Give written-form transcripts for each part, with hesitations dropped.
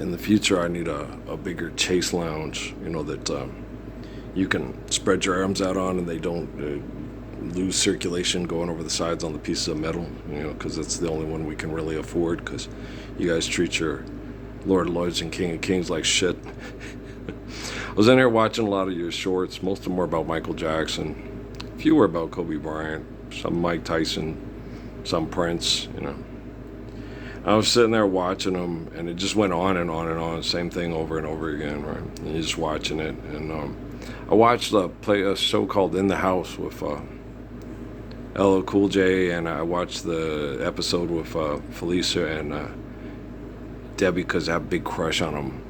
in the future, I need a bigger chase lounge, that you can spread your arms out on and they don't lose circulation going over the sides on the pieces of metal, because that's the only one we can really afford, because you guys treat your Lord of Lords and King of Kings like shit. I was in there watching a lot of your shorts. Most of them were about Michael Jackson. A few were about Kobe Bryant, some Mike Tyson, some Prince, I was sitting there watching them, and it just went on and on and on, same thing over and over again, right? And you're just watching it. And I watched a show called In the House with LL Cool J, and I watched the episode with Felicia and Debbie, because I have a big crush on them,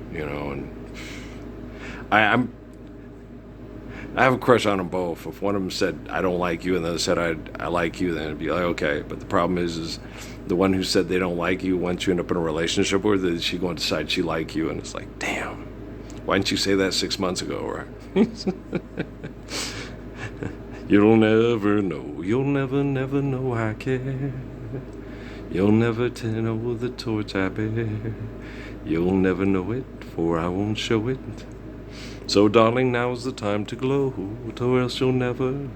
and I have a crush on them both. If one of them said, I don't like you, and the other said, I like you, then it'd be like, okay. But the problem is the one who said they don't like you, once you end up in a relationship with her, she's going to decide she like you. And it's like, damn, why didn't you say that 6 months ago, right? You'll never know, you'll never know I care. You'll never know the torch I bear. You'll never know it, for I won't show it. So, darling, now's the time to glow, or else you'll never,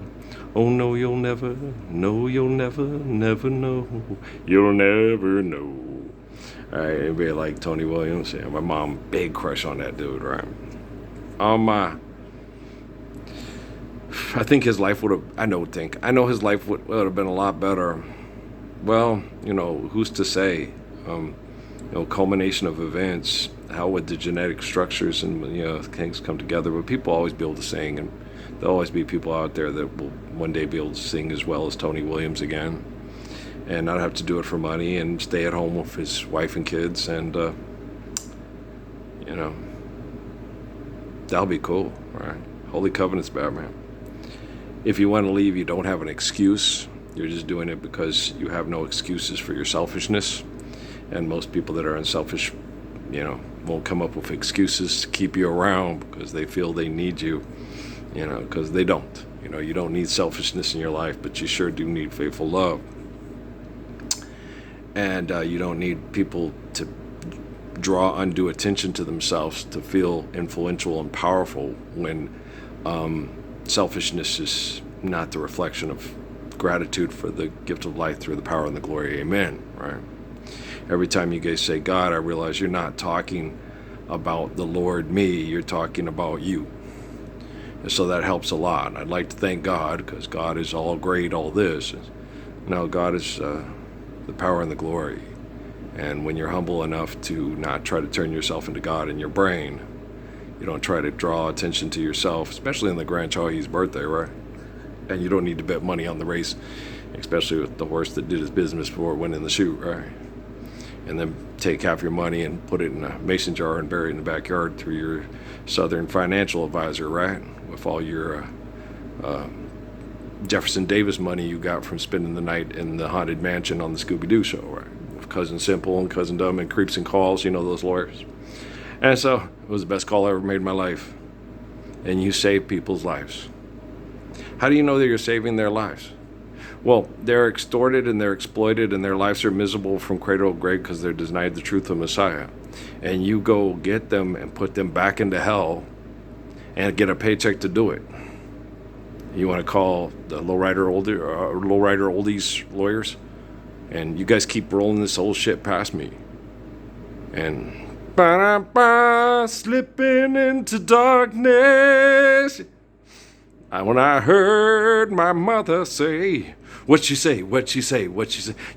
oh no, you'll never, no, you'll never know, you'll never know. All right, anybody like Tony Williams? Yeah, my mom, big crush on that dude, right? I think his life would have, I know his life would have been a lot better. Well, who's to say? Culmination of events. How would the genetic structures and things come together? But people always be able to sing, and there'll always be people out there that will one day be able to sing as well as Tony Williams again, and not have to do it for money and stay at home with his wife and kids, and that'll be cool, right? Holy Covenant's Batman. If you want to leave, you don't have an excuse. You're just doing it because you have no excuses for your selfishness. And most people that are unselfish, won't come up with excuses to keep you around because they feel they need you, because they don't. You don't need selfishness in your life, but you sure do need faithful love. And you don't need people to draw undue attention to themselves to feel influential and powerful when selfishness is not the reflection of gratitude for the gift of life through the power and the glory. Amen, right? Every time you guys say God, I realize you're not talking about the Lord, me, you're talking about you. And so that helps a lot. I'd like to thank God, because God is all great, all this. No, God is the power and the glory. And when you're humble enough to not try to turn yourself into God in your brain, you don't try to draw attention to yourself, especially on the Grand Chahi's birthday, right? And you don't need to bet money on the race, especially with the horse that did his business before winning the shoot, right? And then take half your money and put it in a mason jar and bury it in the backyard through your Southern financial advisor, right? With all your Jefferson Davis money you got from spending the night in the haunted mansion on the Scooby-Doo show, right? With Cousin Simple and Cousin Dumb and Creeps and Calls, those lawyers. And so it was the best call I ever made in my life. And you save people's lives. How do you know that you're saving their lives? Well, they're extorted and they're exploited and their lives are miserable from cradle to grave because they're denied the truth of Messiah. And you go get them and put them back into hell and get a paycheck to do it. You want to call the lowrider oldies lawyers? And you guys keep rolling this old shit past me. And slipping into darkness. When I heard my mother say, what'd she say?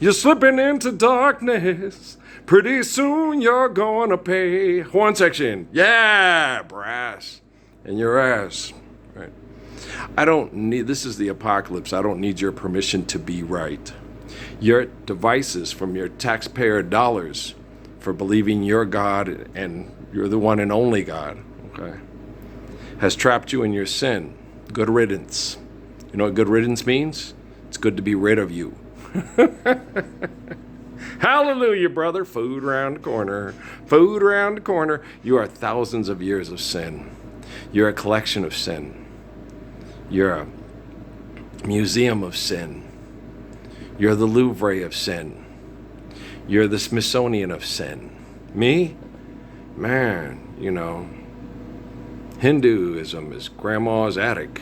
You're slipping into darkness. Pretty soon you're gonna pay. Horn section. Yeah, brass. And your ass. Right. This is the apocalypse. I don't need your permission to be right. Your devices from your taxpayer dollars for believing you're God and you're the one and only God, okay, has trapped you in your sin. Good riddance. You know what good riddance means? It's good to be rid of you. Hallelujah, brother. Food around the corner. Food around the corner. You are thousands of years of sin. You're a collection of sin. You're a museum of sin. You're the Louvre of sin. You're the Smithsonian of sin. Me? man, Hinduism is grandma's attic.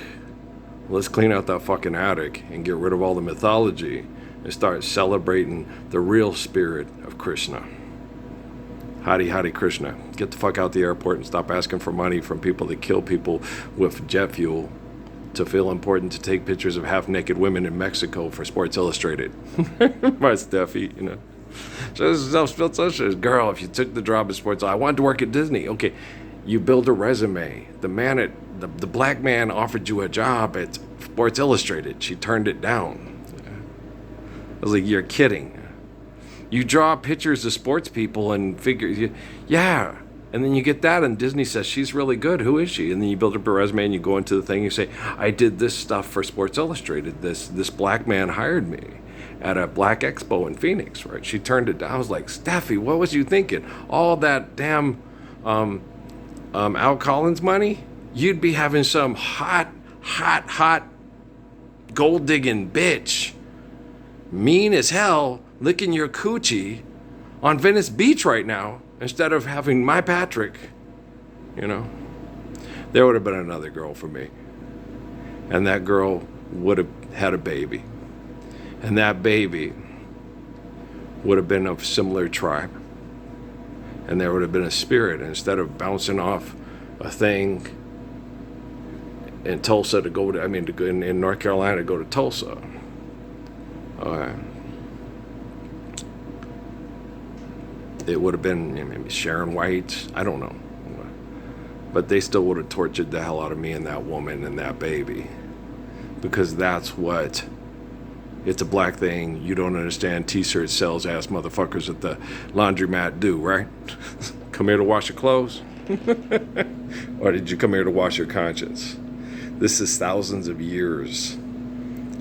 Let's clean out that fucking attic and get rid of all the mythology and start celebrating the real spirit of Krishna. Hare Hare Krishna. Get the fuck out the airport and stop asking for money from people that kill people with jet fuel to feel important to take pictures of half-naked women in Mexico for Sports Illustrated. My Steffi, girl, if you took the job at Sports, I wanted to work at Disney. Okay, you build a resume. The black man offered you a job at Sports Illustrated. She turned it down. I was like, you're kidding. You draw pictures of sports people and figure, yeah. And then you get that, and Disney says, she's really good. Who is she? And then you build up a resume, and you go into the thing, and you say, I did this stuff for Sports Illustrated. This black man hired me at a black expo in Phoenix, right? She turned it down. I was like, Steffi, what was you thinking? All that damn Al Collins money? You'd be having some hot gold-digging bitch, mean as hell, licking your coochie on Venice Beach right now instead of having my Patrick. There would have been another girl for me, and that girl would have had a baby, and that baby would have been of similar tribe, and there would have been a spirit. Instead of bouncing off a thing in Tulsa in North Carolina to go to Tulsa. It would have been maybe Sharon White. I don't know. But they still would have tortured the hell out of me and that woman and that baby. Because that's what, it's a black thing. You don't understand t-shirt sales ass motherfuckers at the laundromat do, right? Come here to wash your clothes? Or did you come here to wash your conscience? This is thousands of years.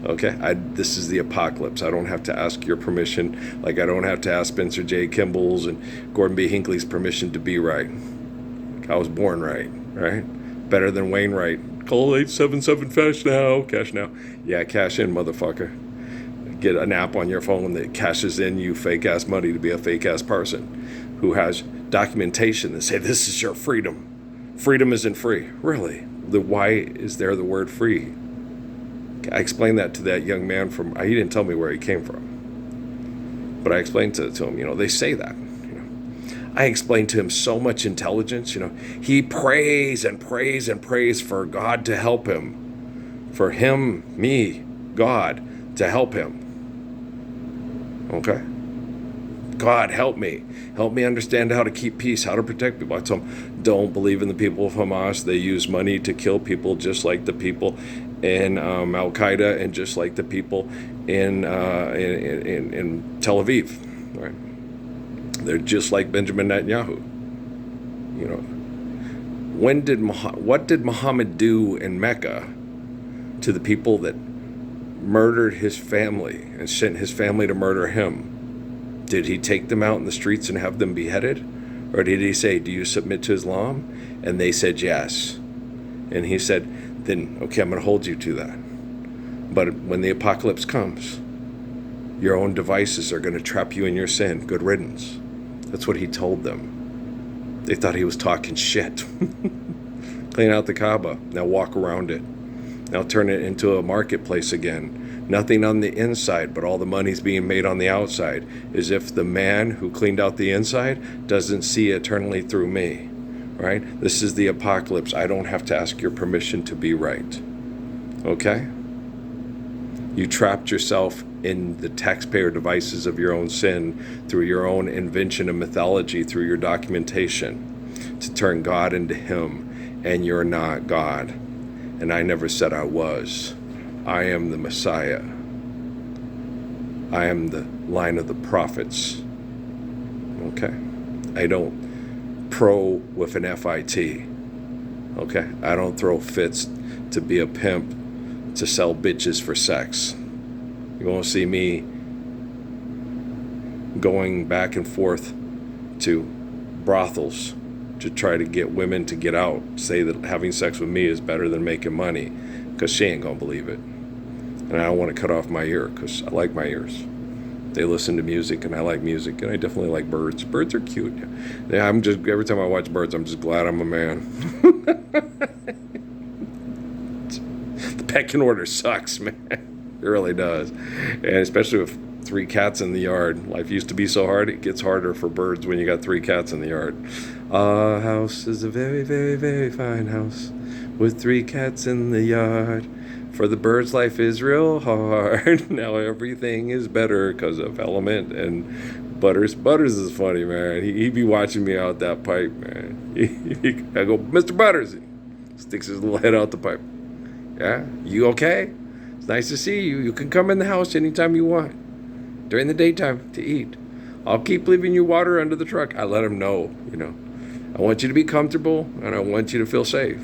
Okay, this is the apocalypse. I don't have to ask your permission, like I don't have to ask Spencer J. Kimball's and Gordon B. Hinckley's permission to be right. I was born right? Better than Wainwright. Call 877 cash now. Yeah, cash in, motherfucker. Get an app on your phone that cashes in you fake ass money to be a fake ass person who has documentation that say this is your freedom. Freedom isn't free. Really? Why is there the word free? I explained that to that young man he didn't tell me where he came from. But I explained to him, they say that. I explained to him so much intelligence, He prays and prays and prays for God to help him. For him, me, God, to help him. Okay? God, help me. Help me understand how to keep peace, how to protect people. I told him, don't believe in the people of Hamas. They use money to kill people just like the people in Al-Qaeda and just like the people in Tel Aviv. Right? They're just like Benjamin Netanyahu. What did Muhammad do in Mecca to the people that murdered his family and sent his family to murder him? Did he take them out in the streets and have them beheaded? Or did he say, do you submit to Islam? And they said yes. And he said, then, okay, I'm going to hold you to that. But when the apocalypse comes, your own devices are going to trap you in your sin. Good riddance. That's what he told them. They thought he was talking shit. Clean out the Kaaba. Now walk around it. Now turn it into a marketplace again. Nothing on the inside, but all the money's being made on the outside, as if the man who cleaned out the inside doesn't see eternally through me, right? This is the apocalypse. I don't have to ask your permission to be right, okay? You trapped yourself in the taxpayer devices of your own sin through your own invention of mythology, through your documentation, to turn God into him, and you're not God. And I never said I was. I am the Messiah. I am the line of the prophets. Okay? I don't pro with an FIT. Okay? I don't throw fits to be a pimp to sell bitches for sex. You won't see me going back and forth to brothels to try to get women to get out, say that having sex with me is better than making money, because she ain't gonna believe it. And I don't want to cut off my ear, because I like my ears. They listen to music, and I like music, and I definitely like birds. Birds are cute. Yeah, I'm just every time I watch birds, I'm just glad I'm a man. The pecking order sucks, man. It really does, and especially with 3 cats in the yard. Life used to be so hard; it gets harder for birds when you got 3 cats in the yard. Our house is a very, very, very fine house with 3 cats in the yard. For the birds, life is real hard. Now everything is better because of Element and Butters. Butters is funny, man. He be watching me out that pipe, man. I go, Mr. Butters. He sticks his little head out the pipe. Yeah, you okay? It's nice to see you. You can come in the house anytime you want during the daytime to eat. I'll keep leaving you water under the truck. I let him know, I want you to be comfortable, and I want you to feel safe.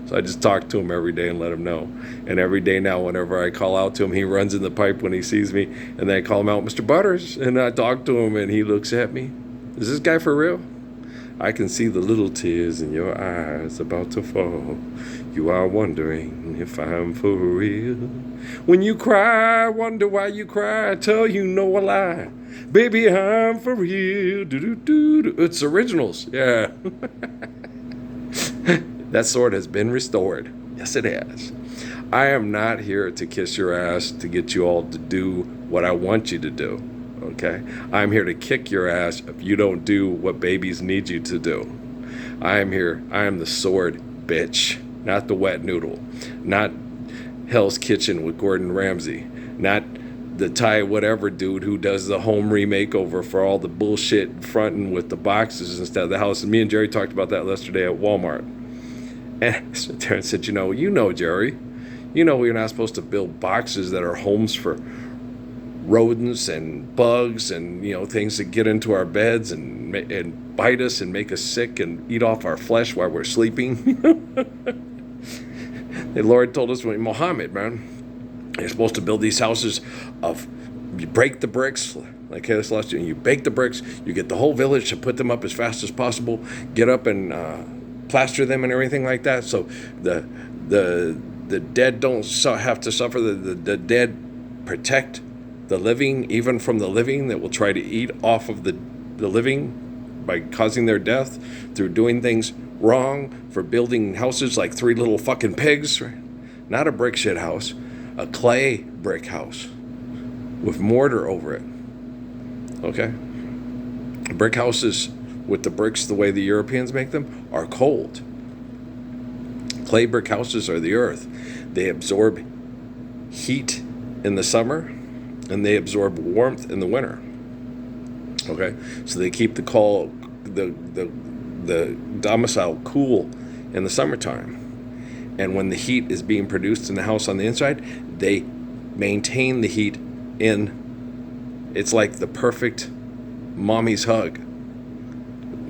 So I just talk to him every day and let him know. And every day now, whenever I call out to him, he runs in the pipe when he sees me. And then I call him out, Mr. Butters. And I talk to him, and he looks at me. Is this guy for real? I can see the little tears in your eyes about to fall. You are wondering if I'm for real. When you cry, wonder why you cry. I tell you no a lie. Baby, I'm for real. Do-do-do-do. It's originals. Yeah. That sword has been restored. Yes, it has. I am not here to kiss your ass to get you all to do what I want you to do, okay? I'm here to kick your ass if you don't do what babies need you to do. I am here. I am the sword, bitch, not the wet noodle, not Hell's Kitchen with Gordon Ramsay, not the Thai whatever dude who does the home remakeover for all the bullshit fronting with the boxes instead of the house. And me and Jerry talked about that yesterday at Walmart. And Terrence said, Jerry, we're not supposed to build boxes that are homes for rodents and bugs and, things that get into our beds and bite us and make us sick and eat off our flesh while we're sleeping. The Lord told us, Muhammad, man, you're supposed to build these houses you break the bricks, like Haile Selassie, and you bake the bricks, you get the whole village to put them up as fast as possible, get up and plaster them and everything like that, so the dead don't have to suffer. The dead protect the living, even from the living that will try to eat off of the living by causing their death through doing things wrong, for building houses like 3 little fucking pigs, right? Not a brick shit house, a clay brick house with mortar over it. Okay? Brick houses with the bricks the way the Europeans make them are cold. Clay brick houses are the earth. They absorb heat in the summer and they absorb warmth in the winter. Okay? So they keep the domicile cool in the summertime. And when the heat is being produced in the house on the inside, they maintain the heat in. It's like the perfect mommy's hug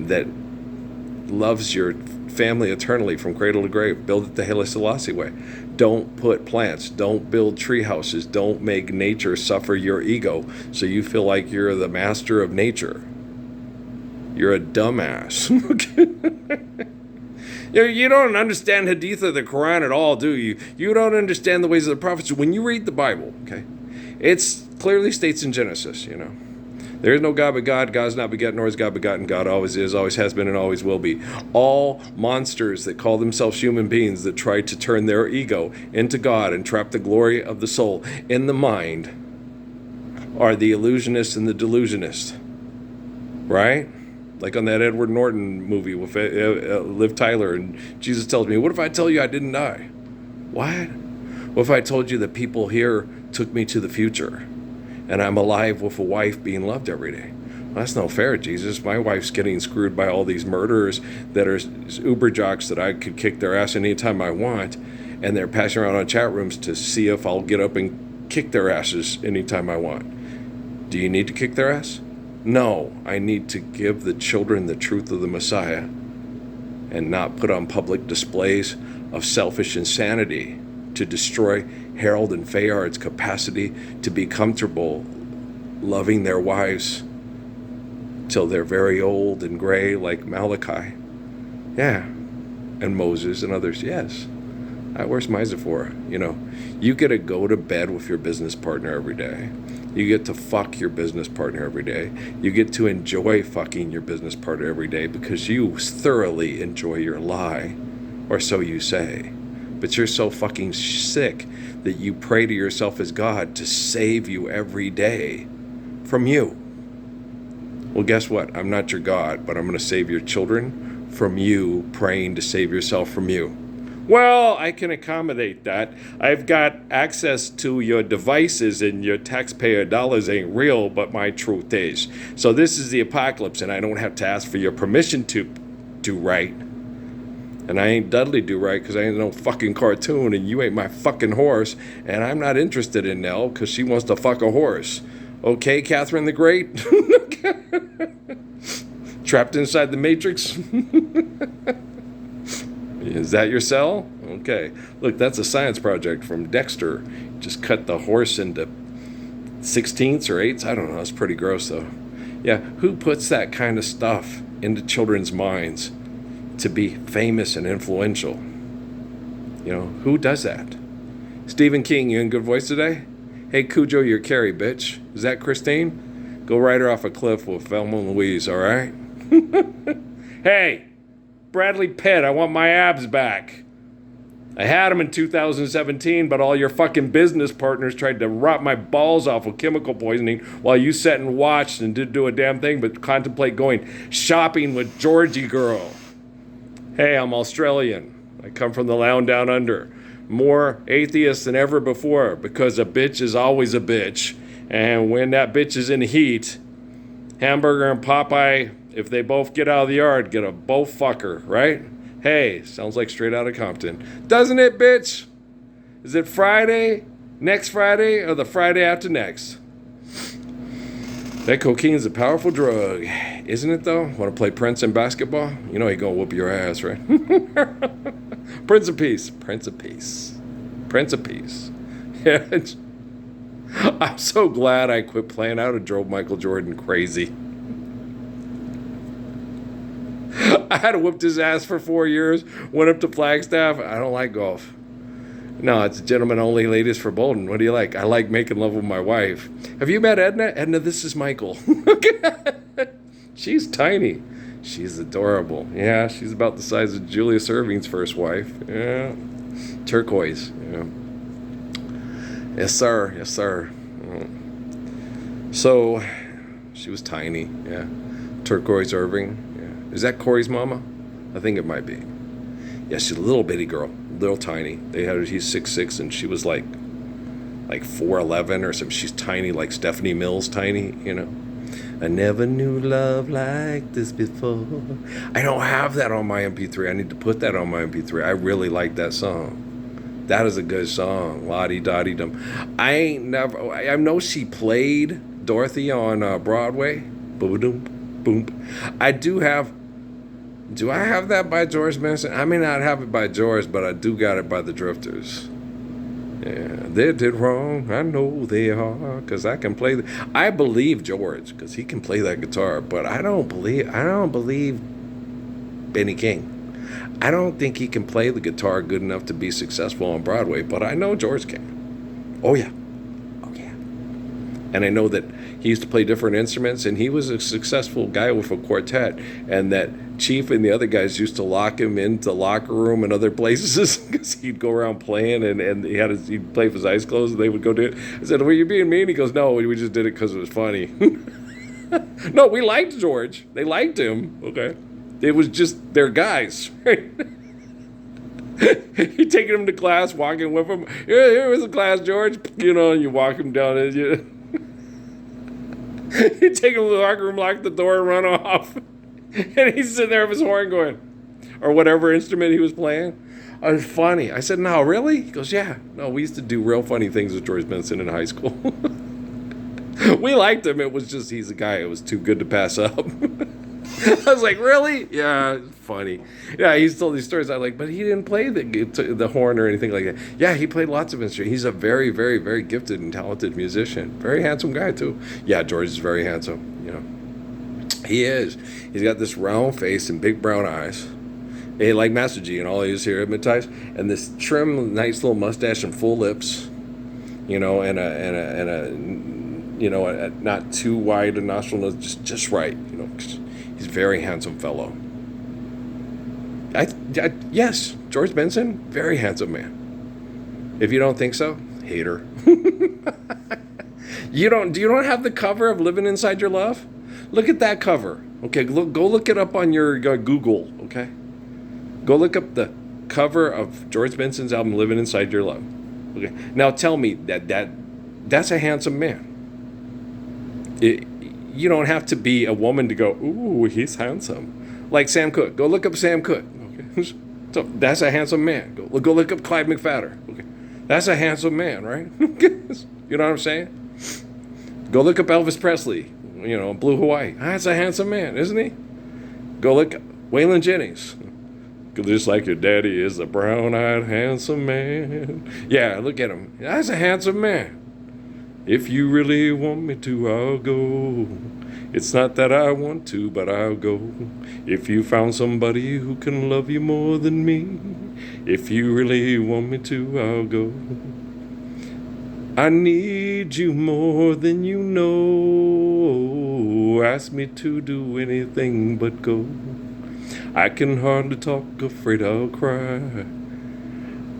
that loves your family eternally from cradle to grave. Build it the Haile Selassie way. Don't put plants. Don't build tree houses. Don't make nature suffer your ego so you feel like you're the master of nature. You're a dumbass. You don't understand Hadith of the Quran at all, do you? You don't understand the ways of the prophets. When you read the Bible, okay, it clearly states in Genesis, there is no God but God. God is not begotten, nor is God begotten. God always is, always has been, and always will be. All monsters that call themselves human beings that try to turn their ego into God and trap the glory of the soul in the mind are the illusionists and the delusionists. Right? Like on that Edward Norton movie with Liv Tyler, and Jesus tells me, what if I tell you I didn't die? What? What if I told you that people here took me to the future? And I'm alive with a wife being loved every day. Well, that's no fair, Jesus. My wife's getting screwed by all these murderers that are Uber jocks that I could kick their ass anytime I want. And they're passing around on chat rooms to see if I'll get up and kick their asses anytime I want. Do you need to kick their ass? No, I need to give the children the truth of the Messiah and not put on public displays of selfish insanity to destroy Harold and Fayard's capacity to be comfortable loving their wives till they're very old and gray like Malachi. Yeah. And Moses and others. Yes. Where's my Zephora? You get to go to bed with your business partner every day. You get to fuck your business partner every day. You get to enjoy fucking your business partner every day because you thoroughly enjoy your lie, or so you say. But you're so fucking sick that you pray to yourself as God to save you every day from you. Well, guess what? I'm not your God, but I'm going to save your children from you praying to save yourself from you. Well, I can accommodate that. I've got access to your devices and your taxpayer dollars ain't real, but my truth is. So this is the apocalypse, and I don't have to ask for your permission to do right. And I ain't Dudley do right because I ain't no fucking cartoon, and you ain't my fucking horse, and I'm not interested in Nell because she wants to fuck a horse. Okay, Catherine the Great? Trapped inside the Matrix? Is that your cell? Okay. Look, that's a science project from Dexter. Just cut the horse into 16ths or 8ths. I don't know. It's pretty gross, though. Yeah, who puts that kind of stuff into children's minds to be famous and influential? You know, who does that? Stephen King, you in good voice today? Hey, Cujo, you're Carrie, bitch. Is that Christine? Go ride her off a cliff with Velma and Louise, all right? Hey! Bradley Pitt, I want my abs back. I had them in 2017, but all your fucking business partners tried to rot my balls off with chemical poisoning while you sat and watched and didn't do a damn thing but contemplate going shopping with Georgie girl. Hey, I'm Australian. I come from the land down under. More atheists than ever before because a bitch is always a bitch. And when that bitch is in heat, Hamburger and Popeye, if they both get out of the yard, get a both fucker, right? Hey, sounds like straight out of Compton. Doesn't it, bitch? Is it Friday, next Friday, or the Friday after next? That cocaine's a powerful drug, isn't it, though? Want to play Prince in basketball? You know he gonna whoop your ass, right? Prince of Peace. Prince of Peace. Prince of Peace. Yeah, I'm so glad I quit playing out and drove Michael Jordan crazy. I had whooped his ass for 4 years, went up to Flagstaff. I don't like golf. No, it's gentlemen only, ladies for Bolden. What do you like? I like making love with my wife. Have you met Edna? Edna, this is Michael. She's tiny. She's adorable. Yeah, she's about the size of Julius Erving's first wife. Yeah. Turquoise. Yeah. Yes, sir. Yes, sir. So, she was tiny. Yeah. Turquoise Irving. Yeah. Is that Corey's mama? I think it might be. Yeah, she's a little bitty girl. Little tiny. He's 6'6", and she was like 4'11" or something. She's tiny, like Stephanie Mills tiny, you know. I never knew love like this before. I don't have that on my MP3. I need to put that on my MP3. I really like that song. That is a good song. La-di-da-di-dum. I know she played Dorothy on Broadway. Boom, boom. Do I have that by George Benson? I may not have it by George, but I do got it by the Drifters. Yeah, they did wrong. I know they are, because I can play. I believe George, because he can play that guitar, but I don't believe Benny King. I don't think he can play the guitar good enough to be successful on Broadway, but I know George can. Oh yeah. And I know that he used to play different instruments, and he was a successful guy with a quartet, and that Chief and the other guys used to lock him into the locker room and other places because he'd go around playing, and he'd play with his eyes closed, and they would go do it. I said, "Were you being mean?" He goes, "No, we just did it because it was funny." No, we liked George. They liked him. Okay. It was just their guys. He'd taken him to class, walking with him. Here was the class, George. You know, and you walk him down. And he'd take him to the locker room, lock the door, and run off. And he's sitting there with his horn going, or whatever instrument he was playing. It was funny. I said, "No, really?" He goes, "Yeah. No, we used to do real funny things with George Benson in high school." We liked him. It was just he's a guy. It was too good to pass up. I was like, "Really?" Yeah, it's funny. Yeah, he's told these stories. I like, but he didn't play the horn or anything like that. Yeah, he played lots of instruments. He's a very, very, very gifted and talented musician. Very handsome guy too. Yeah, George is very handsome. You know, he is. He's got this round face and big brown eyes. Hey, like Master G, and all he is here hypnotized, and this trim, nice little mustache and full lips. You know, and a not too wide a nostril, just right. He's a very handsome fellow. Yes, George Benson, very handsome man. If you don't think so, hater. Do you don't have the cover of Living Inside Your Love? Look at that cover. Okay, go look it up on your Google. Okay, go look up the cover of George Benson's album Living Inside Your Love. Okay, now tell me that's a handsome man. You don't have to be a woman to go, ooh, he's handsome. Like Sam Cooke. Go look up Sam Cooke. Okay, so that's a handsome man. Go look up Clyde McPhatter. Okay, that's a handsome man, right? You know what I'm saying? Go look up Elvis Presley, Blue Hawaii. That's a handsome man, isn't he? Go look up Waylon Jennings. Just like your daddy is a brown-eyed handsome man. Yeah, look at him. That's a handsome man. If you really want me to, I'll go. It's not that I want to, but I'll go. If you found somebody who can love you more than me, if you really want me to, I'll go. I need you more than you know. Ask me to do anything but go. I can hardly talk, afraid I'll cry.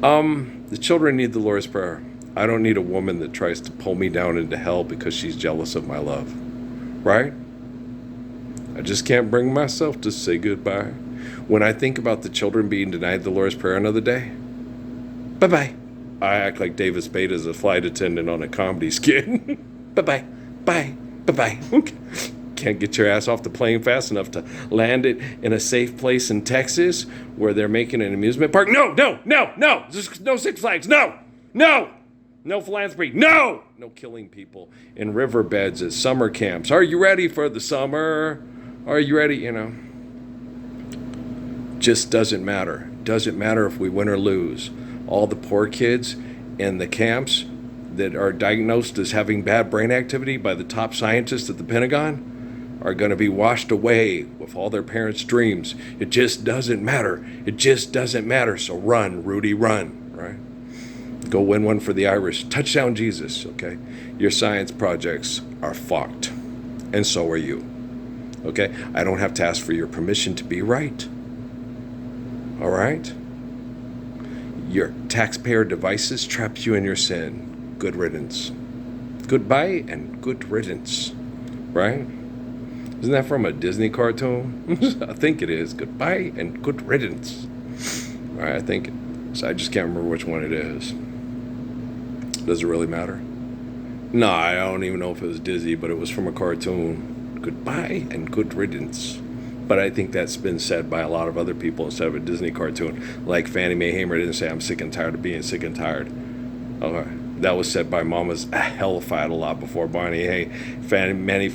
The children need the Lord's Prayer. I don't need a woman that tries to pull me down into hell because she's jealous of my love. Right? I just can't bring myself to say goodbye. When I think about the children being denied the Lord's Prayer another day, bye-bye. I act like David Spade is a flight attendant on a comedy skit. Bye-bye. Bye. Bye-bye. Can't get your ass off the plane fast enough to land it in a safe place in Texas where they're making an amusement park. No. There's no Six Flags. No. No philanthropy. No killing people in riverbeds at summer camps. Are you ready for the summer? Are you ready? Just doesn't matter. Doesn't matter if we win or lose. All the poor kids in the camps that are diagnosed as having bad brain activity by the top scientists at the Pentagon are going to be washed away with all their parents' dreams. It just doesn't matter. It just doesn't matter. So run, Rudy, run, right? Go win one for the Irish. Touchdown Jesus, okay? Your science projects are fucked. And so are you. Okay? I don't have to ask for your permission to be right. All right? Your taxpayer devices trap you in your sin. Good riddance. Goodbye and good riddance. Right? Isn't that from a Disney cartoon? I think it is. Goodbye and good riddance. All right, I think it is. I just can't remember which one it is. Does it really matter? No, I don't even know if it was Disney, but it was from a cartoon. Goodbye and good riddance. But I think that's been said by a lot of other people instead of a Disney cartoon. Like Fannie Mae Hamer didn't say, I'm sick and tired of being sick and tired. Okay. That was said by mamas hellified a lot before Barney. Hey, Fannie Mae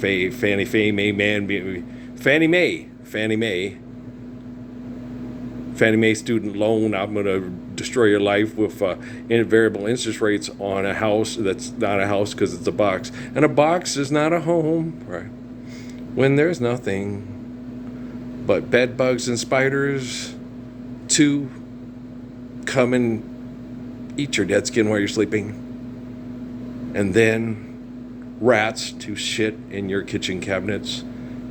student loan. I'm going to destroy your life with variable interest rates on a house that's not a house because it's a box. And a box is not a home, right? When there's nothing but bed bugs and spiders to come and eat your dead skin while you're sleeping. And then rats to shit in your kitchen cabinets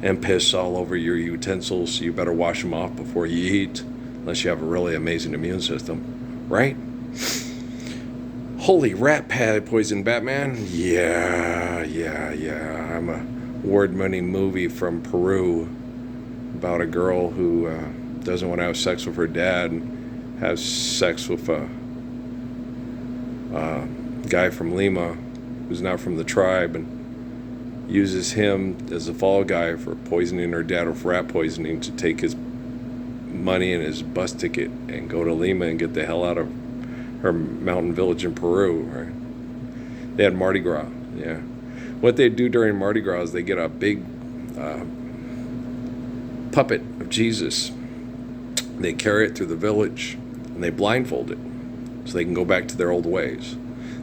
and piss all over your utensils, so you better wash them off before you eat, unless you have a really amazing immune system, right? Holy rat poison, Batman. Yeah. I'm a award-winning movie from Peru about a girl who doesn't want to have sex with her dad and has sex with a guy from Lima who's not from the tribe, and uses him as a fall guy for poisoning her dad with rat poisoning to take his money and his bus ticket and go to Lima and get the hell out of her mountain village in Peru, right? They had Mardi Gras, yeah. What they do during Mardi Gras is they get a big puppet of Jesus. They carry it through the village and they blindfold it so they can go back to their old ways.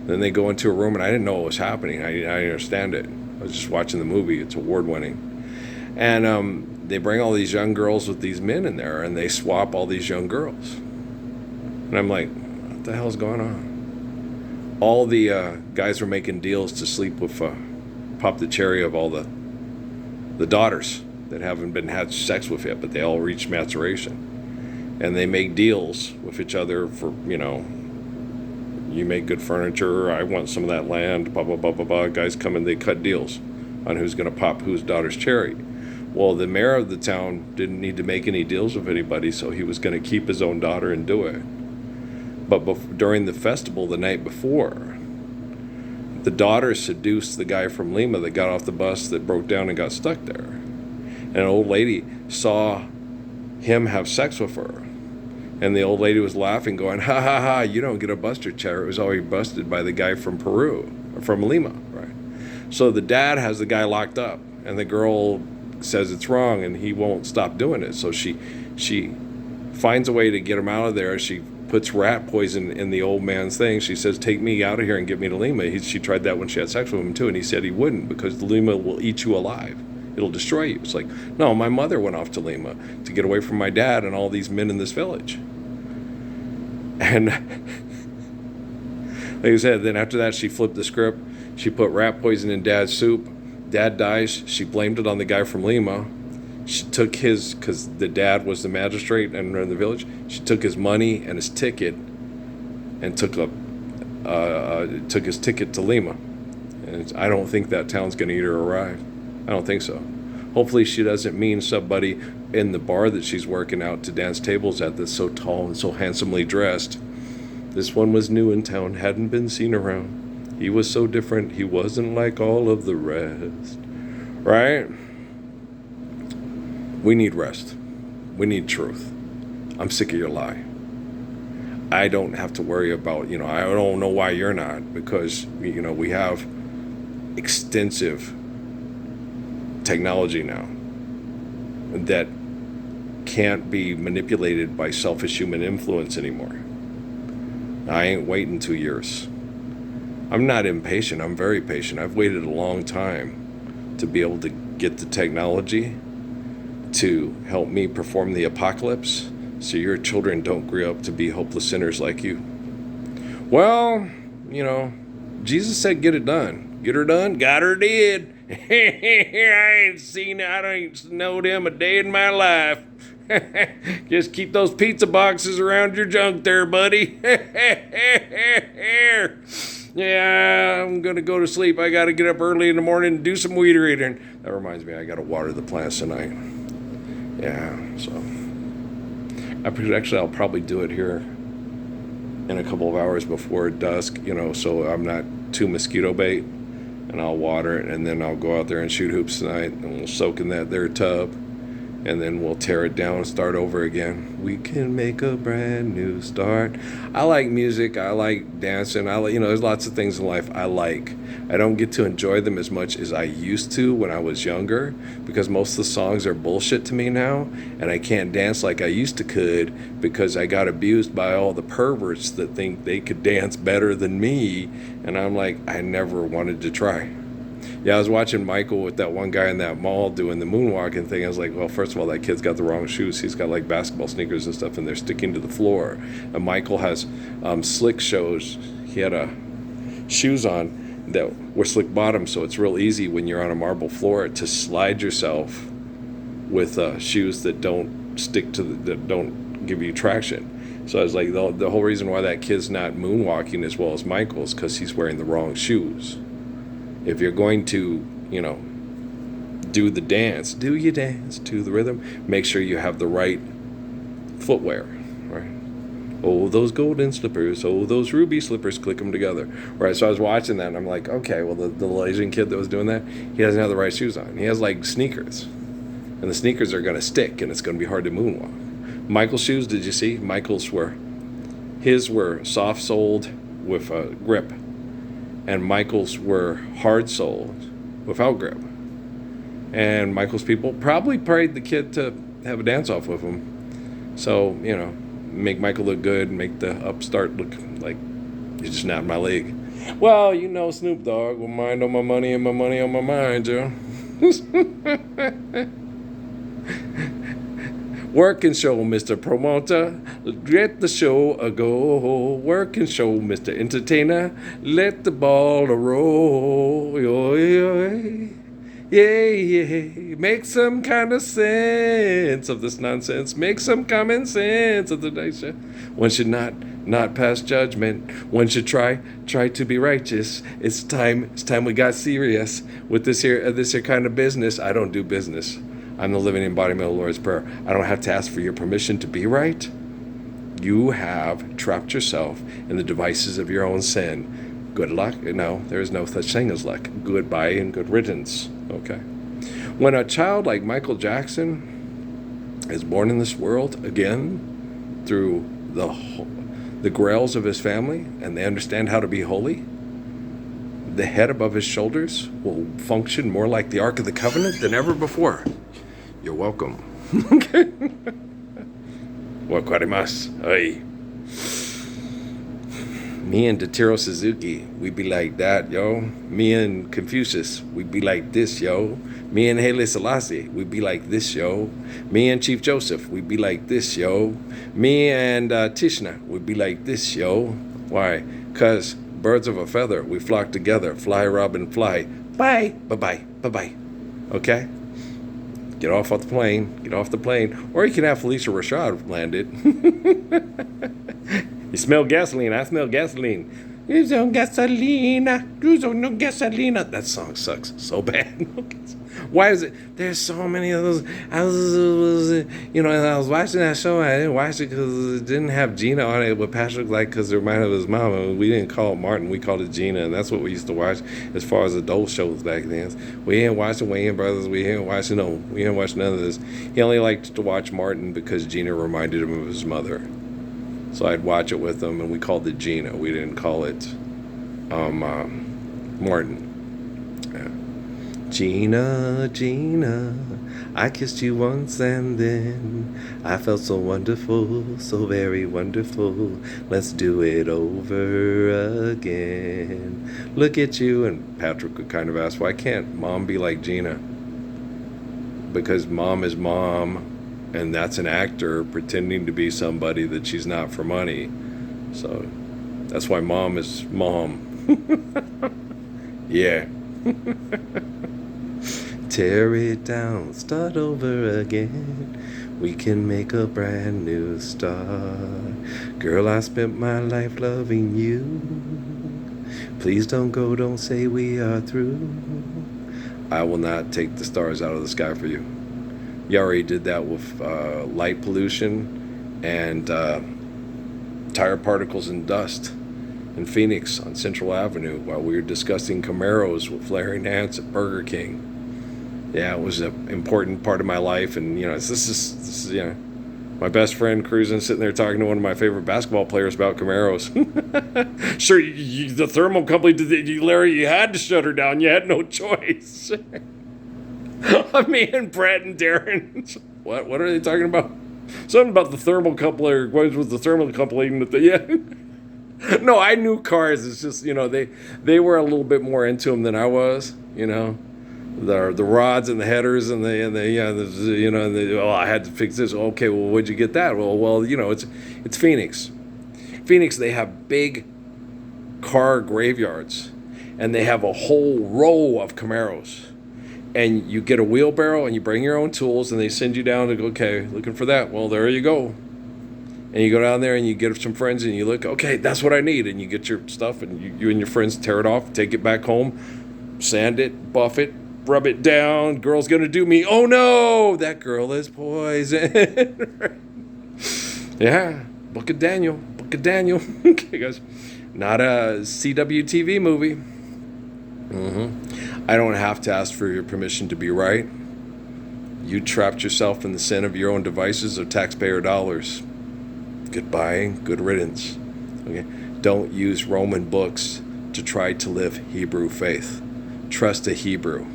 Then they go into a room, and I didn't know what was happening. I didn't understand it. I was just watching the movie. It's award-winning. And they bring all these young girls with these men in there, and they swap all these young girls. And I'm like, what the hell's going on? All the guys were making deals to sleep with pop the cherry of all the daughters that haven't been had sex with yet, but they all reach maturation. And they make deals with each other for, you make good furniture, I want some of that land, blah, blah, blah, blah, blah. Guys come in, they cut deals on who's going to pop whose daughter's cherry. Well, the mayor of the town didn't need to make any deals with anybody, so he was going to keep his own daughter and do it. But during the festival the night before, the daughter seduced the guy from Lima that got off the bus that broke down and got stuck there. And an old lady saw him have sex with her. And the old lady was laughing, going, ha, ha, ha, you don't get a buster chair. It was already busted by the guy from Peru, or from Lima, right? So the dad has the guy locked up, and the girl says it's wrong, and he won't stop doing it. So she finds a way to get him out of there. She puts rat poison in the old man's thing. She says, take me out of here and get me to Lima. She tried that when she had sex with him, too, and he said he wouldn't, because Lima will eat you alive. It'll destroy you. It's like, no, my mother went off to Lima to get away from my dad and all these men in this village. And like I said, then after that, she flipped the script. She put rat poison in Dad's soup. Dad dies. She blamed it on the guy from Lima. She took his, because the dad was the magistrate and ran the village, she took his money and his ticket and took his ticket to Lima. And I don't think that town's going to eat her alive. I don't think so. Hopefully she doesn't mean somebody in the bar that she's working out to dance tables at that's so tall and so handsomely dressed. This one was new in town, hadn't been seen around. He was so different, he wasn't like all of the rest. Right? We need rest. We need truth. I'm sick of your lie. I don't have to worry about, I don't know why you're not, because, we have extensive technology now that can't be manipulated by selfish human influence anymore. I ain't waiting 2 years. I'm not impatient. I'm very patient. I've waited a long time to be able to get the technology to help me perform the apocalypse so your children don't grow up to be hopeless sinners like you. Well, Jesus said get it done. Get her done, got her did. I ain't knowed him a day in my life. Just keep those pizza boxes around your junk there, buddy. Yeah, I'm going to go to sleep. I got to get up early in the morning and do some weed eating. That reminds me, I got to water the plants tonight. Yeah, so I'll probably do it here in a couple of hours before dusk, so I'm not too mosquito bait. And I'll water it, and then I'll go out there and shoot hoops tonight, and we'll soak in that there tub, and then we'll tear it down and start over again. We can make a brand new start. I like music. I like dancing. There's lots of things in life I like. I don't get to enjoy them as much as I used to when I was younger, because most of the songs are bullshit to me now, and I can't dance like I used to could because I got abused by all the perverts that think they could dance better than me, and I'm like, I never wanted to try. Yeah, I was watching Michael with that one guy in that mall doing the moonwalking thing. I was like, well, first of all, that kid's got the wrong shoes. He's got like basketball sneakers and stuff, and they're sticking to the floor. And Michael has slick shows. He had shoes on that were slick bottoms, so it's real easy when you're on a marble floor to slide yourself with shoes that don't stick to that don't give you traction. So I was like, the whole reason why that kid's not moonwalking as well as Michael's because he's wearing the wrong shoes. If you're going to, do the dance, do you dance to the rhythm? Make sure you have the right footwear, right? Oh, those golden slippers, oh, those ruby slippers, click them together, right? So I was watching that, and I'm like, okay, well, the little Asian kid that was doing that, he doesn't have the right shoes on. He has, like, sneakers, and the sneakers are going to stick, and it's going to be hard to moonwalk. Michael's shoes, did you see? His were soft-soled with a grip, and Michael's were hard-soled without grip. And Michael's people probably prayed the kid to have a dance-off with him. So, make Michael look good, make the upstart look like he's just not in my league. Well, Snoop Dogg, with mind on my money and my money on my mind, Joe. Work and show, Mr. Promoter. Let the show a go. Work and show, Mr. Entertainer. Let the ball a roll. Yeah, yeah. Make some kind of sense of this nonsense. Make some common sense of the dice. One should not pass judgment. One should try to be righteous. It's time we got serious with this here kind of business. I don't do business. I'm the living embodiment of the Lord's Prayer. I don't have to ask for your permission to be right. You have trapped yourself in the devices of your own sin. Good luck. No, there is no such thing as luck. Goodbye and good riddance. Okay. When a child like Michael Jackson is born in this world again through the grails of his family, and they understand how to be holy, the head above his shoulders will function more like the Ark of the Covenant than ever before. You're welcome. Okay. Wakarimasu. Hey. Me and Datiro Suzuki, we be like that, yo. Me and Confucius, we be like this, yo. Me and Haile Selassie, we be like this, yo. Me and Chief Joseph, we be like this, yo. Me and Tishna, we be like this, yo. Why? 'Cause birds of a feather, we flock together. Fly, Robin, fly. Bye. Bye-bye. Bye-bye. Okay? Get off the plane. Or you can have Felicia Rashad land it. You smell gasoline, I smell gasoline. You don't gasolina, you don't know gasolina. That song sucks so bad. Why is it? There's so many of those. I was watching that show. I didn't watch it because it didn't have Gina on it. But Patrick liked because it reminded of his mom. And we didn't call it Martin. We called it Gina, and that's what we used to watch as far as adult shows back then. We didn't watch the Wayans Brothers. We didn't watch none of this. He only liked to watch Martin because Gina reminded him of his mother. So I'd watch it with him, and we called it Gina. We didn't call it Martin. Yeah. Gina, Gina, I kissed you once and then I felt so wonderful, so very wonderful. Let's do it over again. Look at you. And Patrick would kind of ask, why can't Mom be like Gina? Because Mom is Mom, and that's an actor pretending to be somebody that she's not for money. So that's why Mom is Mom. Yeah. Tear it down, start over again. We can make a brand new start. Girl, I spent my life loving you. Please don't go, don't say we are through. I will not take the stars out of the sky for you. You already did that with light pollution and tire particles and dust in Phoenix on Central Avenue while we were discussing Camaros with flaring ants at Burger King. Yeah, it was an important part of my life, and this is my best friend cruising, sitting there talking to one of my favorite basketball players about Camaros. Sure, the thermal company did you, Larry. You had to shut her down. You had no choice. Me and Brett and Darren. What are they talking about? Something about the thermal coupler. What was the thermal coupling? No, I knew cars. It's just they were a little bit more into them than I was. The rods and the headers and I had to fix this. Okay, well, where'd you get that? Well, it's Phoenix. Phoenix, they have big car graveyards, and they have a whole row of Camaros. And you get a wheelbarrow and you bring your own tools, and they send you down to go, okay, looking for that. Well, there you go. And you go down there and you get some friends and you look, okay, that's what I need. And you get your stuff and you and your friends tear it off, take it back home, sand it, buff it, rub it down. Girl's going to do me. Oh, no, that girl is poison. Yeah, Book of Daniel. Okay, guys. Not a CWTV movie. I don't have to ask for your permission to be right. You trapped yourself in the sin of your own devices of taxpayer dollars. Goodbye, good riddance. Okay? Don't use Roman books to try to live Hebrew faith. Trust a Hebrew.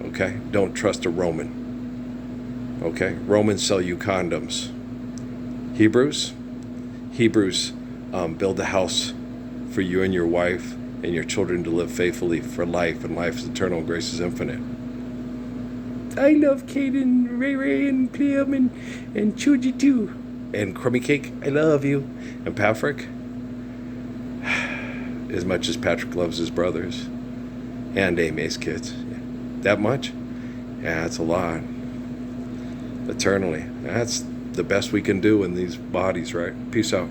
Okay? Don't trust a Roman. Okay? Romans sell you condoms. Hebrews build a house for you and your wife and your children to live faithfully for life, and life is eternal, grace is infinite. I love Caden, Ray Ray, and Clem, and Chuji too. And Crummy Cake, I love you. And Patrick, as much as Patrick loves his brothers. And Amy's kids. Yeah. That much? Yeah, that's a lot. Eternally. That's the best we can do in these bodies, right? Peace out.